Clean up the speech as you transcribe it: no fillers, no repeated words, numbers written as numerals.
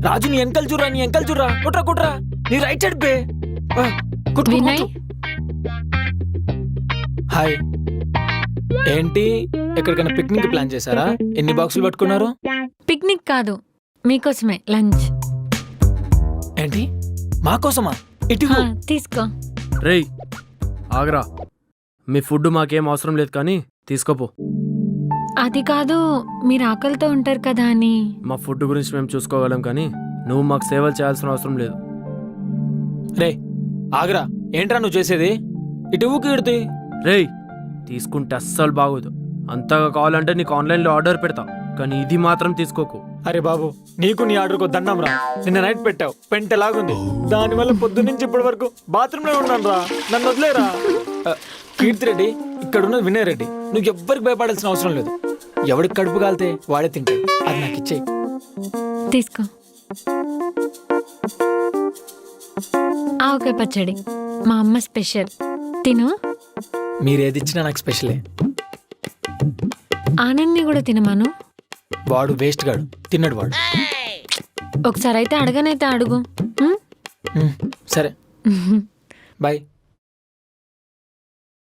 రాజు నీ వెనకాల చూడరా కుట్రా నీ రైట్ సైడ్ బే కుట్టు వినయ్ హాయ్ ఏంటి ఎక్కడికైనా పిక్నిక్ ప్లాన్ చేశారా? ఎన్ని బాక్సులు పట్టుకున్నారు? పిక్నిక్ కాదు, మీకోసమే లంచ్. ఏంటి మా కోసమా? ఇటు తీసుకో. రేయ్ ఆగరా, మీ ఫుడ్ మాకేం అవసరం లేదు కానీ తీసుకోపో. అది కాదు, మీరు ఆకలితో ఉంటారు కదా అని. మా ఫుడ్ గురించి మేము చూసుకోగలం కానీ నువ్వు మాకు సేవలు చేయాల్సిన అవసరం లేదు. రే ఆగరా, ఏంట్రా నువ్వు చేసేది? ఇటు ఇడుతీ. రేయ్ తీసుకుంటే అస్సలు బాగోదు. అంతగా కావాలంటే నీకు ఆన్లైన్లో ఆర్డర్ పెడతా, కానీ ఇది మాత్రం తీసుకోకు. అరే బాబు, నీకు నీ ఆర్డర్కు దండం రా. నిన్న నైట్ పెట్టావు, పెంట ఎలాగుంది. దానివల్ల పొద్దున్నుంచి ఇప్పటి వరకు బాత్రూంలో ఉన్నాను రా. నన్ను వదిలేరా. కీర్తిరెడ్డి, ఇక్కడ ఉన్నది వినయ్ రెడ్డి. నువ్వు ఎవ్వరికి భయపడాల్సిన అవసరం లేదు. ఎవడికి కడుపు కాలితే వాడే తింటాడు. అది నాకు ఇచ్చేయి. తీసుకో. ఆవకాయ పచ్చడి మా అమ్మ స్పెషల్, తిను. మీరేది ఇచ్చినా నాకు స్పెషలే. ఆనంద్ని కూడా తినమాను. వాడు వేస్ట్ గాడు, తిన్నాడు వాడు. ఒకసారి అయితే అడగనైతే అడుగు. సరే బాయ్.